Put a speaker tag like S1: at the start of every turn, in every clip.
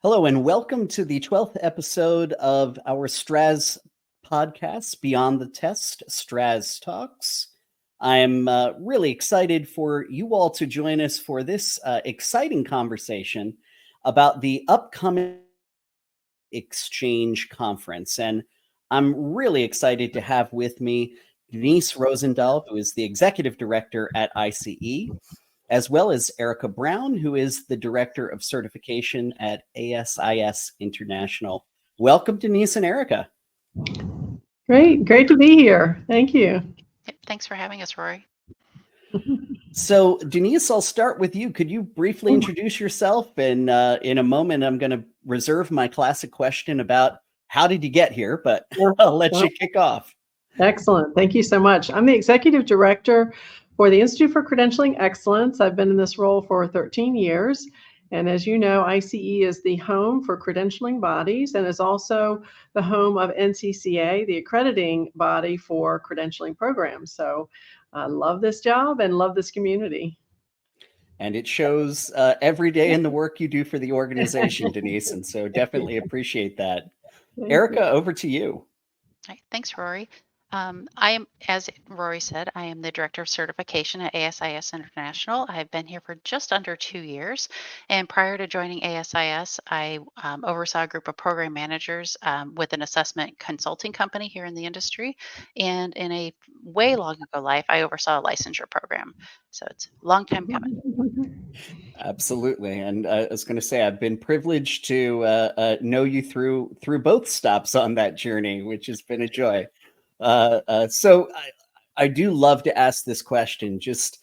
S1: Hello, and welcome to the 12th episode of our Strasz podcast, Beyond the Test, Strasz Talks. I'm really excited for you all to join us for this exciting conversation about the upcoming Exchange Conference. And I'm really excited to have with me Denise Roosendaal, who is the Executive Director at I.C.E., as well as Erica Brown, who is the Director of Certification at ASIS International. Welcome, Denise and Erica.
S2: Great to be here. Thank you.
S3: Thanks for having us, Rory.
S1: So, Denise, I'll start with you. Could you briefly introduce yourself? And in a moment, I'm going to reserve my classic question about how did you get here, but I'll let you kick off.
S2: Excellent. Thank you so much. I'm the Executive Director for the Institute for Credentialing Excellence. I've been in this role for 13 years. And as you know, I.C.E. is the home for credentialing bodies and is also the home of NCCA, the accrediting body for credentialing programs. So I love this job and love this community.
S1: And it shows every day in the work you do for the organization, Denise. And so definitely appreciate that. Erica, over to you.
S3: All right, thanks, Rory. I am, as Rory said, I am the Director of Certification at ASIS International. I've been here for just under 2 years. And prior to joining ASIS, I oversaw a group of program managers with an assessment consulting company here in the industry. And in a way long ago life, I oversaw a licensure program. So it's a long time coming.
S1: Absolutely. And I was going to say, I've been privileged to know you through both stops on that journey, which has been a joy. So I do love to ask this question. Just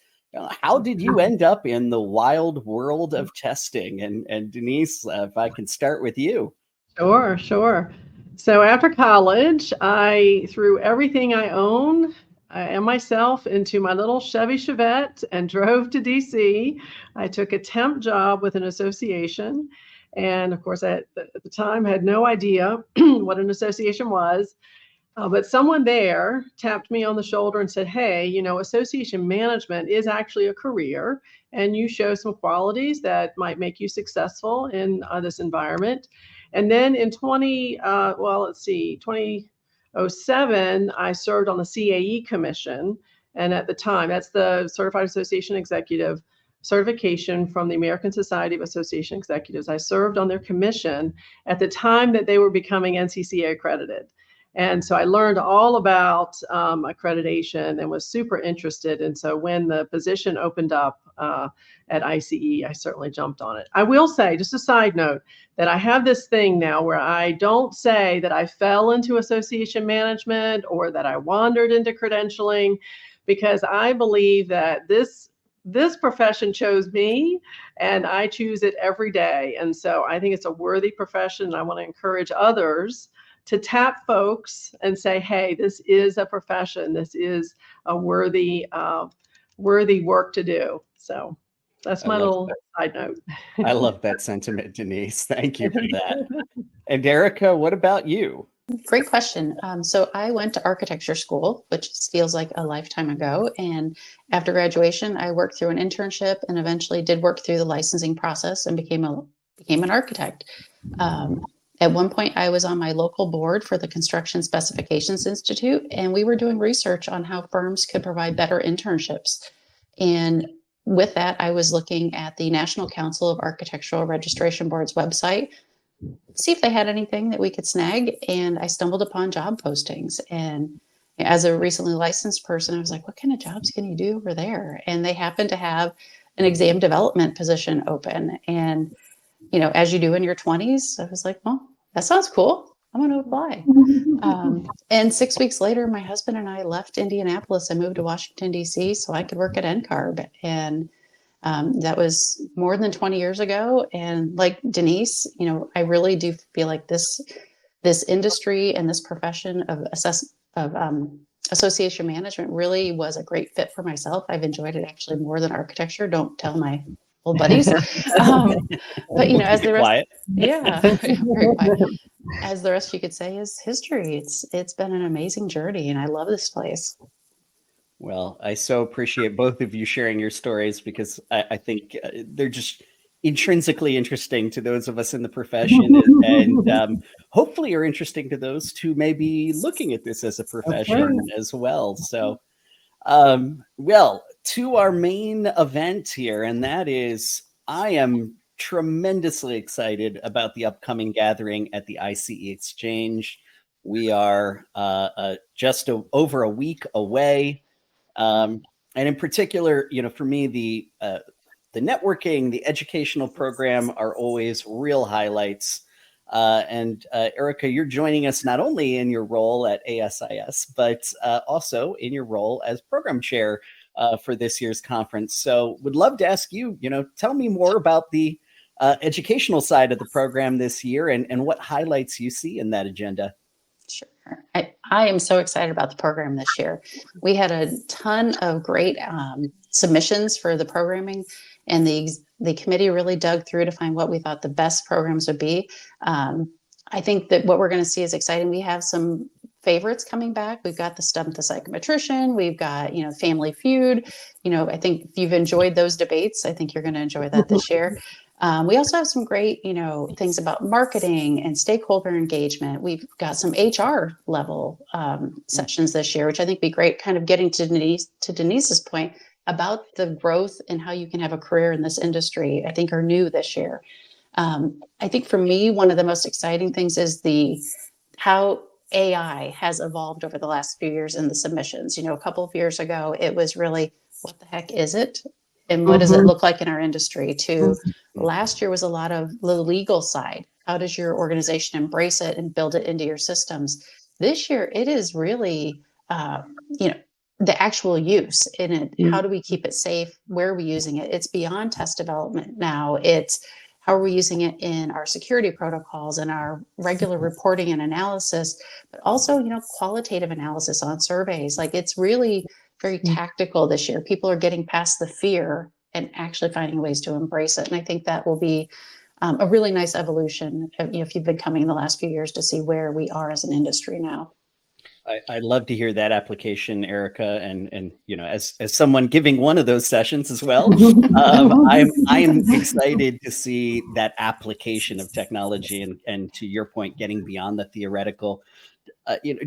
S1: how did you end up in the wild world of testing? And Denise, if I can start with you.
S2: Sure. So after college, I threw everything I own and myself into my little Chevy Chevette and drove to DC. I took a temp job with an association. And of course, at the time, had no idea what an association was. But someone there tapped me on the shoulder and said, hey, association management is actually a career, and you show some qualities that might make you successful in this environment. And then in 2007, I served on the CAE commission. And at the time, that's the Certified Association Executive certification from the American Society of Association Executives. I served on their commission at the time that they were becoming NCCA accredited. And so I learned all about accreditation and was super interested. And so when the position opened up at I.C.E., I certainly jumped on it. I will say, just a side note, that I have this thing now where I don't say that I fell into association management or that I wandered into credentialing, because I believe that this profession chose me and I choose it every day. And so I think it's a worthy profession. And I want to encourage others to tap folks and say, hey, this is a profession. This is a worthy work to do. So that's my little side note.
S1: I love that sentiment, Denise. Thank you for that. And Erica, what about you?
S3: Great question. So I went to architecture school, which feels like a lifetime ago. And after graduation, I worked through an internship and eventually did work through the licensing process and became an architect. At one point, I was on my local board for the Construction Specifications Institute, and we were doing research on how firms could provide better internships. And with that, I was looking at the National Council of Architectural Registration Board's website, see if they had anything that we could snag. And I stumbled upon job postings. And as a recently licensed person, I was like, what kind of jobs can you do over there? And they happened to have an exam development position open. And as you do in your 20s, I was like, well, that sounds cool. I'm going to apply. And 6 weeks later, my husband and I left Indianapolis and moved to Washington, D.C. so I could work at NCARB. And that was more than 20 years ago. And like Denise, I really do feel like this industry and this profession of association management really was a great fit for myself. I've enjoyed it actually more than architecture. Don't tell my old buddies. But as the rest, very quiet. As the rest you could say is history. It's been an amazing journey, and I love this place.
S1: Well, I so appreciate both of you sharing your stories, because I think they're just intrinsically interesting to those of us in the profession, and hopefully are interesting to those who may be looking at this as a profession as well. So, well, to our main event here, and that is, I am tremendously excited about the upcoming gathering at the I.C.E. Exchange. We are just over a week away. And in particular, for me, the networking, the educational program are always real highlights. And Erica, you're joining us not only in your role at ASIS, but also in your role as program chair for this year's conference. So would love to ask you, tell me more about the educational side of the program this year and what highlights you see in that agenda.
S3: Sure. I am so excited about the program this year. We had a ton of great submissions for the programming, and the committee really dug through to find what we thought the best programs would be. I think that what we're going to see is exciting. We have some favorites coming back. We've got the Stump the Psychometrician. We've got, Family Feud. I think if you've enjoyed those debates, I think you're going to enjoy that this year. We also have some great, things about marketing and stakeholder engagement. We've got some HR level sessions this year, which I think be great, kind of getting to Denise's point about the growth and how you can have a career in this industry, I think are new this year. I think for me, one of the most exciting things is how AI has evolved over the last few years in the submissions. A couple of years ago, it was really, what the heck is it? And what does it look like in our industry? Last year was a lot of the legal side. How does your organization embrace it and build it into your systems? This year, it is really, the actual use in it. How do we keep it safe? Where are we using it? It's beyond test development now. It's how are we using it in our security protocols and our regular reporting and analysis, but also, qualitative analysis on surveys. Like, it's really very tactical this year. People are getting past the fear and actually finding ways to embrace it. And I think that will be a really nice evolution if you've been coming the last few years to see where we are as an industry now.
S1: I'd love to hear that application, Erica, and as someone giving one of those sessions as well, I'm excited to see that application of technology and to your point, getting beyond the theoretical.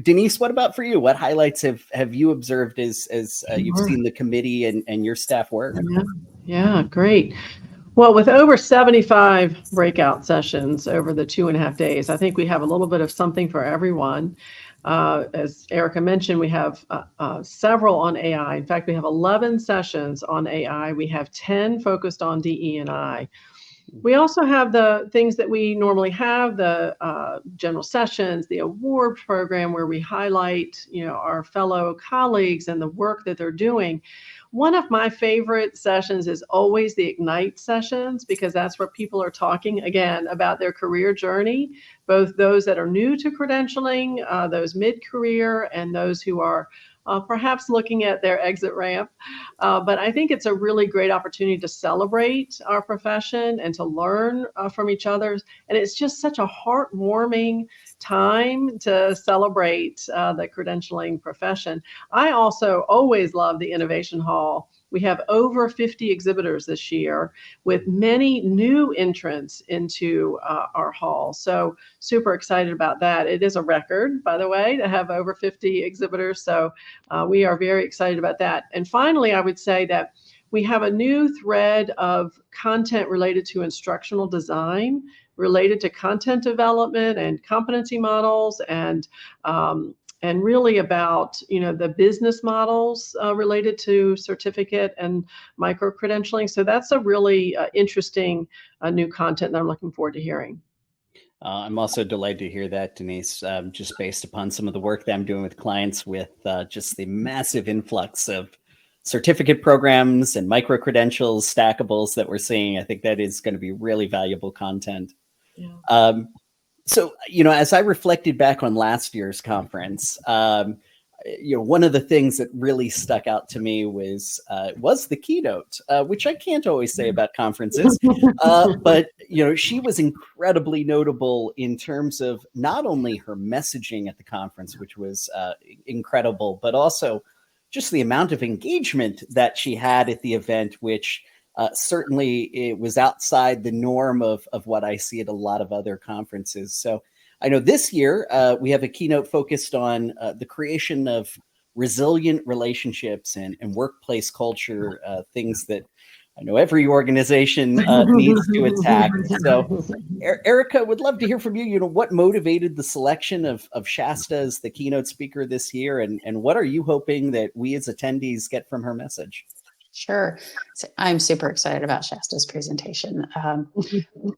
S1: Denise, what about for you? What highlights have you observed as you've seen the committee and your staff work?
S2: Yeah, great. Well, with over 75 breakout sessions over the 2.5 days, I think we have a little bit of something for everyone. As Erica mentioned, we have several on AI. In fact, we have 11 sessions on AI. We have 10 focused on DE&I. We also have the things that we normally have, the general sessions, the award program where we highlight, our fellow colleagues and the work that they're doing. One of my favorite sessions is always the Ignite sessions, because that's where people are talking, again, about their career journey, both those that are new to credentialing, those mid-career, and those who are perhaps looking at their exit ramp. But I think it's a really great opportunity to celebrate our profession and to learn from each other. And it's just such a heartwarming time to celebrate the credentialing profession. I also always love the Innovation Hall. We have over 50 exhibitors this year, with many new entrants into our hall. So super excited about that. It is a record, by the way, to have over 50 exhibitors. So we are very excited about that. And finally, I would say that we have a new thread of content related to instructional design, related to content development and competency models, and really about, the business models related to certificate and micro-credentialing. So that's a really interesting new content that I'm looking forward to hearing.
S1: I'm also delighted to hear that, Denise, just based upon some of the work that I'm doing with clients with just the massive influx of certificate programs and micro-credentials, stackables that we're seeing. I think that is going to be really valuable content. Yeah. So, as I reflected back on last year's conference, one of the things that really stuck out to me was the keynote, which I can't always say about conferences, but she was incredibly notable in terms of not only her messaging at the conference, which was incredible, but also just the amount of engagement that she had at the event, which certainly it was outside the norm of what I see at a lot of other conferences. So I know this year we have a keynote focused on the creation of resilient relationships and workplace culture, things that I know every organization needs to attack. So Erica, would love to hear from you. You know, what motivated the selection of Shasta as the keynote speaker this year, and what are you hoping that we as attendees get from her message?
S3: Sure. So I'm super excited about Shasta's presentation.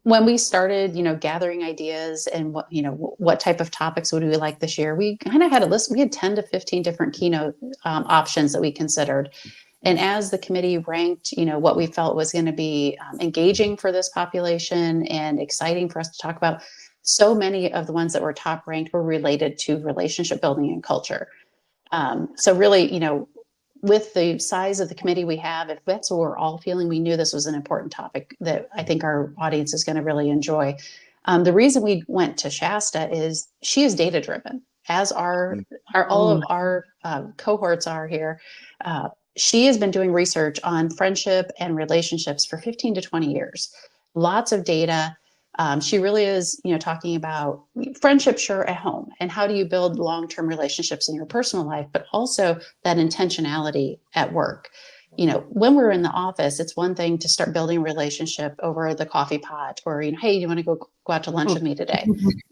S3: When we started, gathering ideas and what type of topics would we like this year, we kind of had a list. We had 10 to 15 different keynote options that we considered. And as the committee ranked, what we felt was going to be engaging for this population and exciting for us to talk about, so many of the ones that were top ranked were related to relationship building and culture. So really, with the size of the committee we have, if that's what we're all feeling, we knew this was an important topic that I think our audience is going to really enjoy. The reason we went to Shasta is she is data driven, as are all of our cohorts are here. She has been doing research on friendship and relationships for 15 to 20 years. Lots of data. She really is, talking about friendship, sure, at home, and how do you build long-term relationships in your personal life, but also that intentionality at work. When we're in the office, it's one thing to start building a relationship over the coffee pot, or hey, you want to go out to lunch with me today?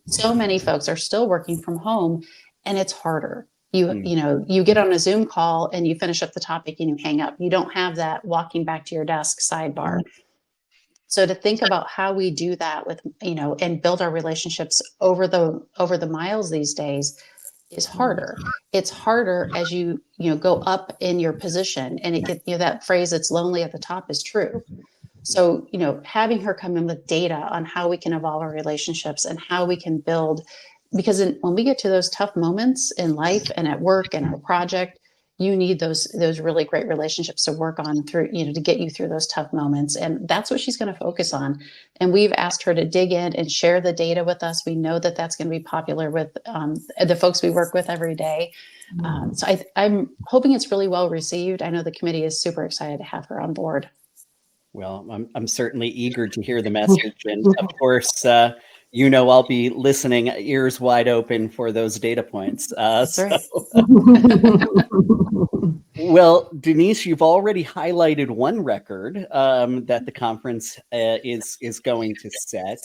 S3: So many folks are still working from home, and it's harder. You get on a Zoom call and you finish up the topic and you hang up. You don't have that walking back to your desk sidebar. So to think about how we do that with, and build our relationships over the miles these days is harder. It's harder as you go up in your position, and it gets, that phrase, "it's lonely at the top," is true. So, having her come in with data on how we can evolve our relationships and how we can build, because when we get to those tough moments in life and at work and our project, you need those really great relationships to work on through, to get you through those tough moments. And that's what she's going to focus on. And we've asked her to dig in and share the data with us. We know that that's going to be popular with the folks we work with every day. So I'm hoping it's really well received. I know the committee is super excited to have her on board.
S1: Well, I'm certainly eager to hear the message. And of course, I'll be listening, ears wide open for those data points.
S3: Right.
S1: Well, Denise, you've already highlighted one record that the conference is going to set.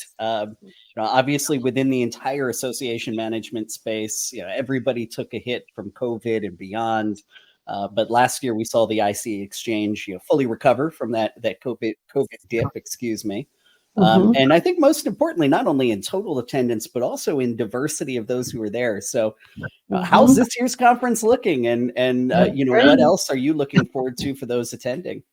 S1: Obviously, within the entire association management space, everybody took a hit from COVID and beyond. But last year we saw the I.C.E. exchange, fully recover from that COVID dip, excuse me. And I think most importantly, not only in total attendance, but also in diversity of those who were there. So how's this year's conference looking? And what else are you looking forward to for those attending?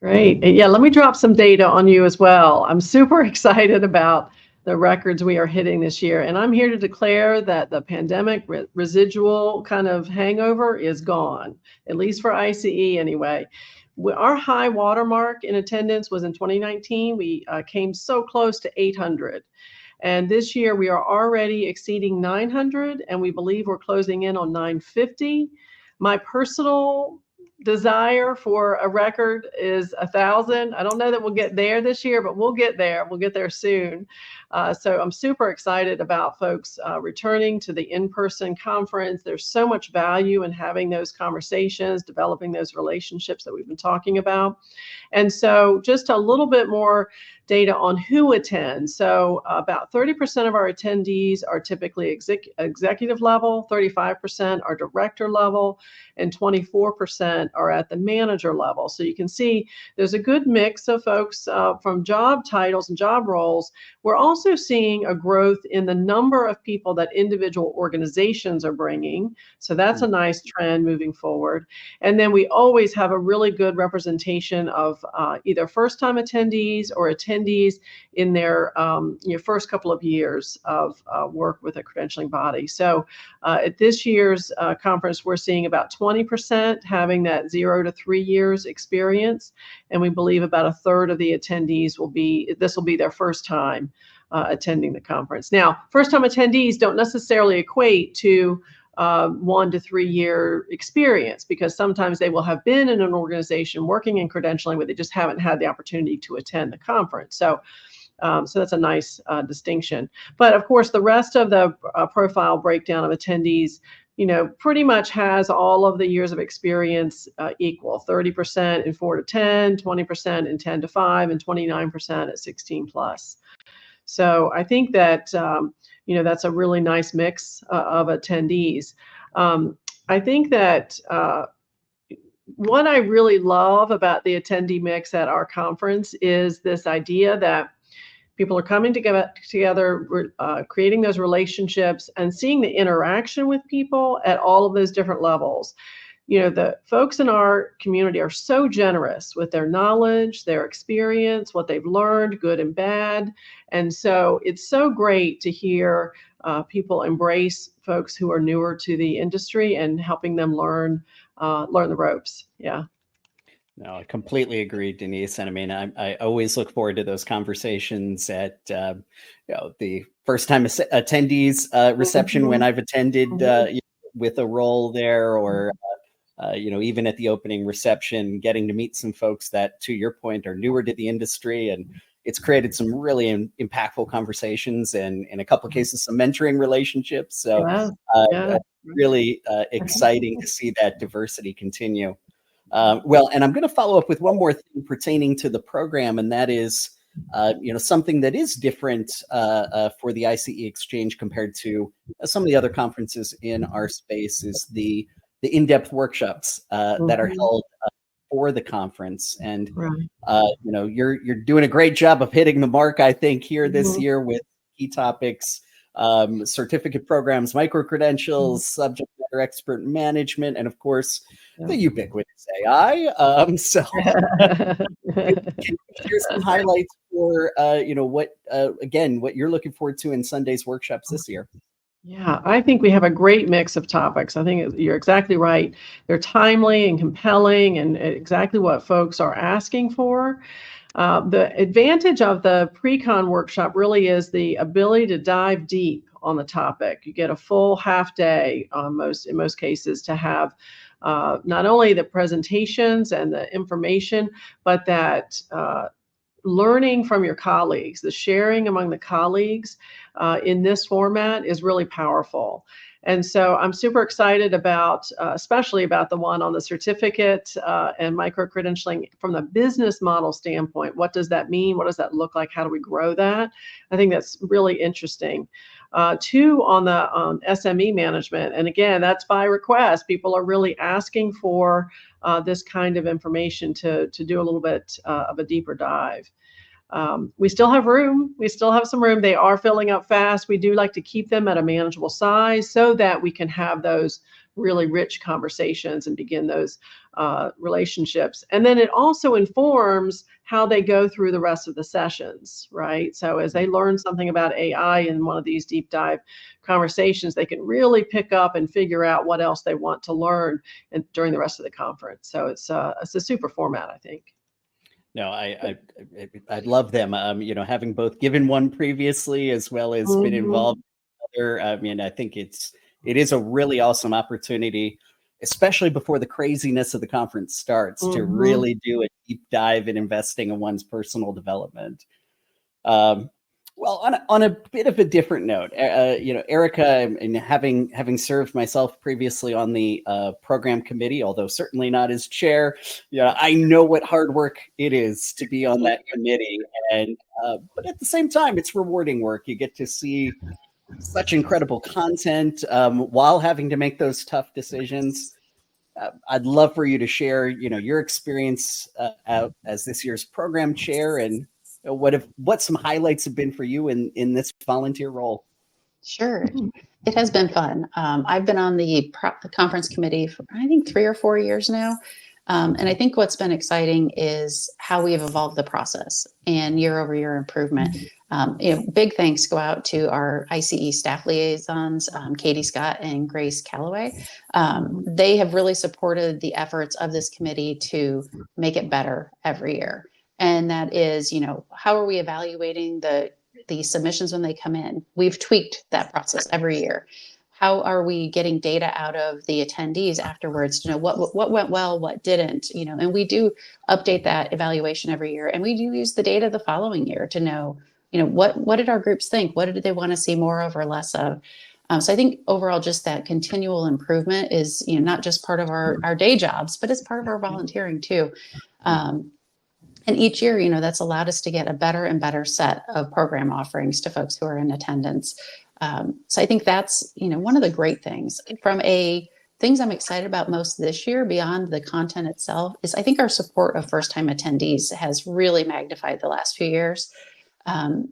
S2: Great. Yeah, let me drop some data on you as well. I'm super excited about the records we are hitting this year. And I'm here to declare that the pandemic residual kind of hangover is gone, at least for I.C.E. anyway. Our high watermark in attendance was in 2019. We came so close to 800. And this year we are already exceeding 900, and we believe we're closing in on 950. My personal desire for a record is 1,000. I don't know that we'll get there this year, but we'll get there. We'll get there soon. So I'm super excited about folks returning to the in-person conference. There's so much value in having those conversations, developing those relationships that we've been talking about. And so just a little bit more data on who attends. So about 30% of our attendees are typically executive level, 35% are director level, and 24% are at the manager level. So you can see there's a good mix of folks from job titles and job roles. We're also seeing a growth in the number of people that individual organizations are bringing. So that's a nice trend moving forward. And then we always have a really good representation of either first-time attendees or attendees in their first couple of years of work with a credentialing body. So at this year's conference, we're seeing about 20% having that 0 to 3 years experience. And we believe about a third of the attendees this will be their first time attending the conference. Now, first-time attendees don't necessarily equate to 1 to 3 year experience, because sometimes they will have been in an organization working in credentialing, but they just haven't had the opportunity to attend the conference. So that's a nice distinction. But of course, the rest of the profile breakdown of attendees, pretty much has all of the years of experience equal: 30% in 4 to 10, 20% in 10 to 5, and 29% at 16 plus. So I think that, that's a really nice mix of attendees. I think that what I really love about the attendee mix at our conference is this idea that people are coming together, creating those relationships and seeing the interaction with people at all of those different levels. The folks in our community are so generous with their knowledge, their experience, what they've learned, good and bad. And so it's so great to hear people embrace folks who are newer to the industry and helping them learn the ropes. Yeah.
S1: No, I completely agree, Denise. And I mean, I always look forward to those conversations at the first time attendees reception when I've attended with a role there, or even at the opening reception, getting to meet some folks that, to your point, are newer to the industry, and it's created some really impactful conversations, and in a couple of cases, some mentoring relationships. So really exciting to see that diversity continue. Well, and I'm going to follow up with one more thing pertaining to the program, and that is, something that is different for the I.C.E. Exchange compared to some of the other conferences in our space, is the in-depth workshops that are held for the conference. And you're doing a great job of hitting the mark, I think, here this year with key topics, certificate programs, micro-credentials, subject matter expert management, and of course, the ubiquitous AI. So can you share some highlights for, what you're looking forward to in Sunday's workshops this year?
S2: Yeah, I think we have a great mix of topics. I think you're exactly right. They're timely and compelling and exactly what folks are asking for. The advantage of the pre-con workshop really is the ability to dive deep on the topic. You get a full half day in most cases to have not only the presentations and the information, but that learning from your colleagues, the sharing among the colleagues in this format is really powerful. And so I'm super excited about, especially about the one on the certificate and micro-credentialing from the business model standpoint. What does that mean? What does that look like? How do we grow that? I think that's really interesting. 2 on the SME management. And again, that's by request. People are really asking for this kind of information to do a little bit of a deeper dive. We still have room. We still have some room. They are filling up fast. We do like to keep them at a manageable size so that we can have those really rich conversations and begin those relationships. And then it also informs how they go through the rest of the sessions, right? So as they learn something about AI in one of these deep dive conversations, they can really pick up and figure out what else they want to learn during the rest of the conference. So it's a super format, I think.
S1: No, I love them. Having both given one previously as well as been involved in other. I mean, I think it is a really awesome opportunity, especially before the craziness of the conference starts, to really do a deep dive in investing in one's personal development. Well, on a bit of a different note, Erica, and having served myself previously on the program committee, although certainly not as chair, I know what hard work it is to be on that committee. And but at the same time, it's rewarding work. You get to see such incredible content while having to make those tough decisions. I'd love for you to share, your experience out as this year's program chair, and what some highlights have been for you in this volunteer role.
S3: Sure. It has been fun. I've been on the conference committee for, I think, 3 or 4 years now. And I think what's been exciting is how we have evolved the process and year-over-year improvement. Big thanks go out to our I.C.E. staff liaisons, Katie Scott and Grace Calloway. They have really supported the efforts of this committee to make it better every year. And that is, how are we evaluating the submissions when they come in? We've tweaked that process every year. how are we getting data out of the attendees afterwards to know what went well, what didn't, and we do update that evaluation every year. And we do use the data the following year to know, what did our groups think? What did they want to see more of or less of? So I think overall, just that continual improvement is, not just part of our day jobs, but it's part of our volunteering too. And each year, that's allowed us to get a better and better set of program offerings to folks who are in attendance. So I think that's, one of the great things from things I'm excited about most this year beyond the content itself is I think our support of first-time attendees has really magnified the last few years.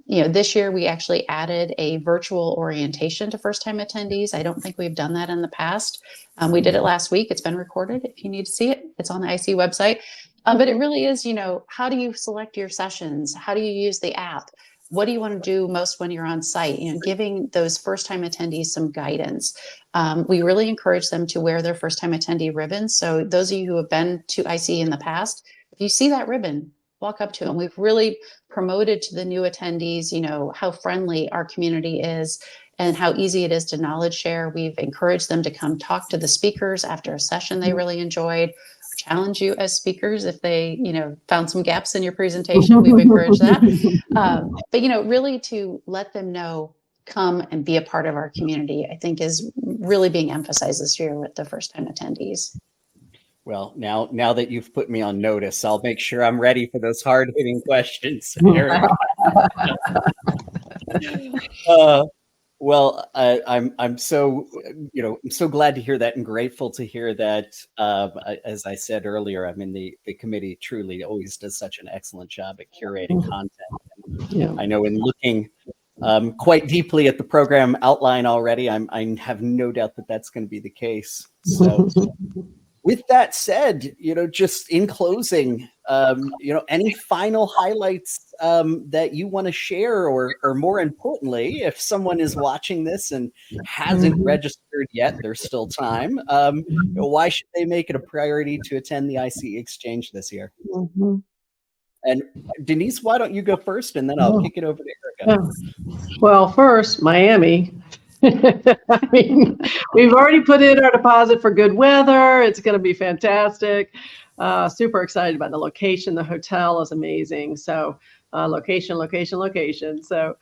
S3: This year we actually added a virtual orientation to first-time attendees. I don't think we've done that in the past. We did it last week. It's been recorded. If you need to see it, it's on the I.C.E website. But it really is, how do you select your sessions? How do you use the app? What do you want to do most when you're on site? Giving those first-time attendees some guidance. We really encourage them to wear their first-time attendee ribbons. So those of you who have been to I.C.E in the past, if you see that ribbon, walk up to them. We've really promoted to the new attendees, how friendly our community is and how easy it is to knowledge share. We've encouraged them to come talk to the speakers after a session they really enjoyed. Challenge you as speakers if they, found some gaps in your presentation. We've encouraged that. But, really to let them know, come and be a part of our community, I think is really being emphasized this year with the first-time attendees.
S1: Well, now that you've put me on notice, I'll make sure I'm ready for those hard-hitting questions, Eric. Well, I'm so I'm so glad to hear that and grateful to hear that. As I said earlier, I mean the committee truly always does such an excellent job at curating content.
S2: Yeah.
S1: I know in looking quite deeply at the program outline already, I have no doubt that that's going to be the case. So. With that said, just in closing, any final highlights that you want to share, or more importantly, if someone is watching this and hasn't registered yet, there's still time. Why should they make it a priority to attend the I.C.E exchange this year? And Denise, why don't you go first, and then I'll kick it over to Erica.
S2: Well, first, Miami. I mean, we've already put in our deposit for good weather. It's going to be fantastic. Super excited about the location. The hotel is amazing. So location. So,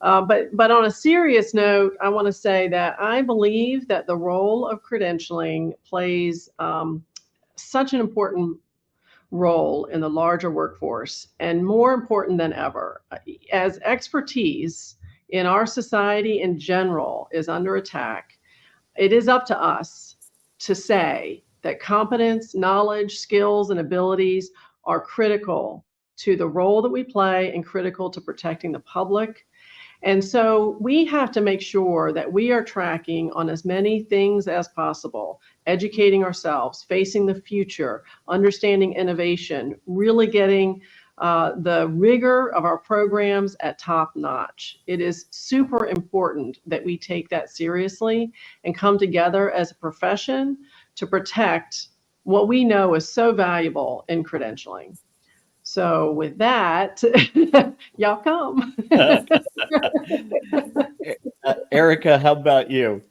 S2: but on a serious note, I want to say that I believe that the role of credentialing plays such an important role in the larger workforce, and more important than ever, as expertise in our society in general is under attack. It is up to us to say that competence, knowledge, skills, and abilities are critical to the role that we play and critical to protecting the public. And so we have to make sure that we are tracking on as many things as possible, educating ourselves, facing the future, understanding innovation, really getting the rigor of our programs at top notch. It is super important that we take that seriously and come together as a profession to protect what we know is so valuable in credentialing. So with that, y'all come.
S1: Erica, how about you?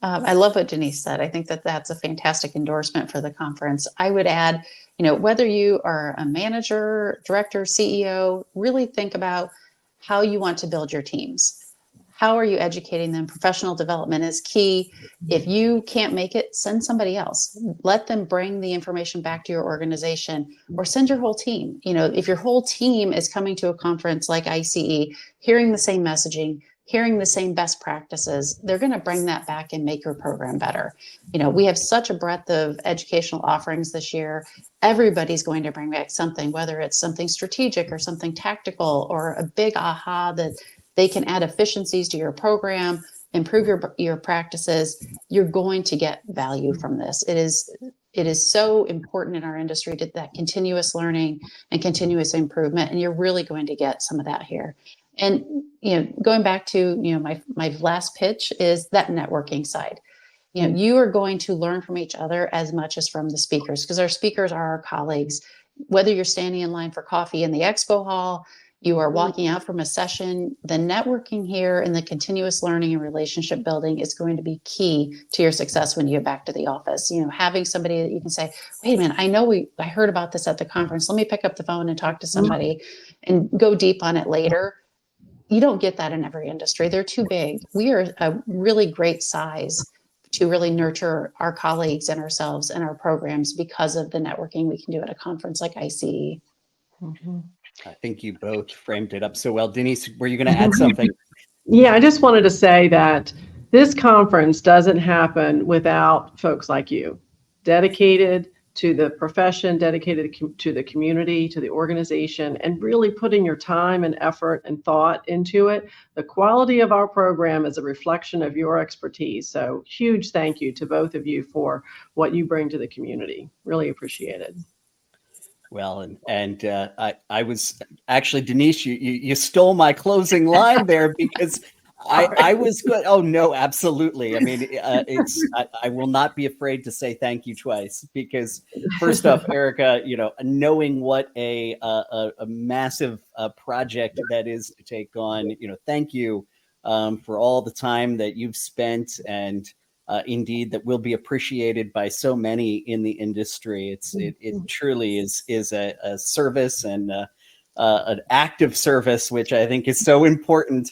S3: I love what Denise said. I think that that's a fantastic endorsement for the conference. I would add, whether you are a manager, director, CEO, really think about how you want to build your teams. How are you educating them? Professional development is key. If you can't make it, send somebody else. Let them bring the information back to your organization, or send your whole team. If your whole team is coming to a conference like I.C.E, hearing the same messaging, hearing the same best practices, they're going to bring that back and make your program better. We have such a breadth of educational offerings this year. Everybody's going to bring back something, whether it's something strategic or something tactical or a big aha that they can add efficiencies to your program, improve your practices. You're going to get value from this. It is so important in our industry to that continuous learning and continuous improvement, and you're really going to get some of that here. And going back to my last pitch is that networking side. You are going to learn from each other as much as from the speakers, because our speakers are our colleagues. Whether you're standing in line for coffee in the expo hall, You are walking out from a session. The networking here and the continuous learning and relationship building is going to be key to your success when you get back to the office. Having somebody that you can say, wait a minute, I heard about this at the conference. Let me pick up the phone and talk to somebody and go deep on it later. You don't get that in every industry. They're too big. We are a really great size to really nurture our colleagues and ourselves and our programs because of the networking we can do at a conference like I.C.E.
S1: I think you both framed it up so well. Denise, were you going to add something?
S2: Yeah, I just wanted to say that this conference doesn't happen without folks like you, dedicated to the profession, dedicated to the community, to the organization, and really putting your time and effort and thought into it. The quality of our program is a reflection of your expertise. So huge thank you to both of you for what you bring to the community. Really appreciate it.
S1: Well, I was actually, Denise, you stole my closing line there because I was good. Oh no, absolutely. I mean, I will not be afraid to say thank you twice because first off, Erica, knowing what a massive project that is to take on, thank you for all the time that you've spent and indeed that will be appreciated by so many in the industry. It truly is a service and an active service, which I think is so important.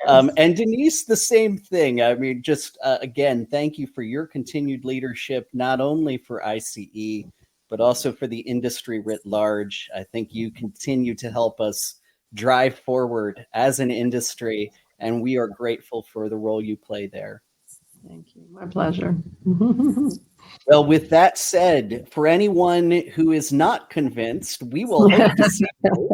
S1: And Denise, the same thing. I mean, just again, thank you for your continued leadership, not only for I.C.E., but also for the industry writ large. I think you continue to help us drive forward as an industry, and we are grateful for the role you play there.
S2: Thank you. My pleasure.
S1: Well, with that said, for anyone who is not convinced, we will hope to see you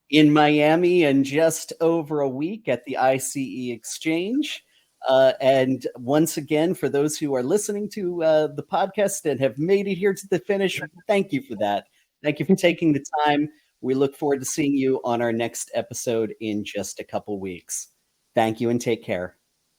S1: in Miami in just over a week at the I.C.E. Exchange. And once again, for those who are listening to the podcast and have made it here to the finish, thank you for that. Thank you for taking the time. We look forward to seeing you on our next episode in just a couple weeks. Thank you and take care.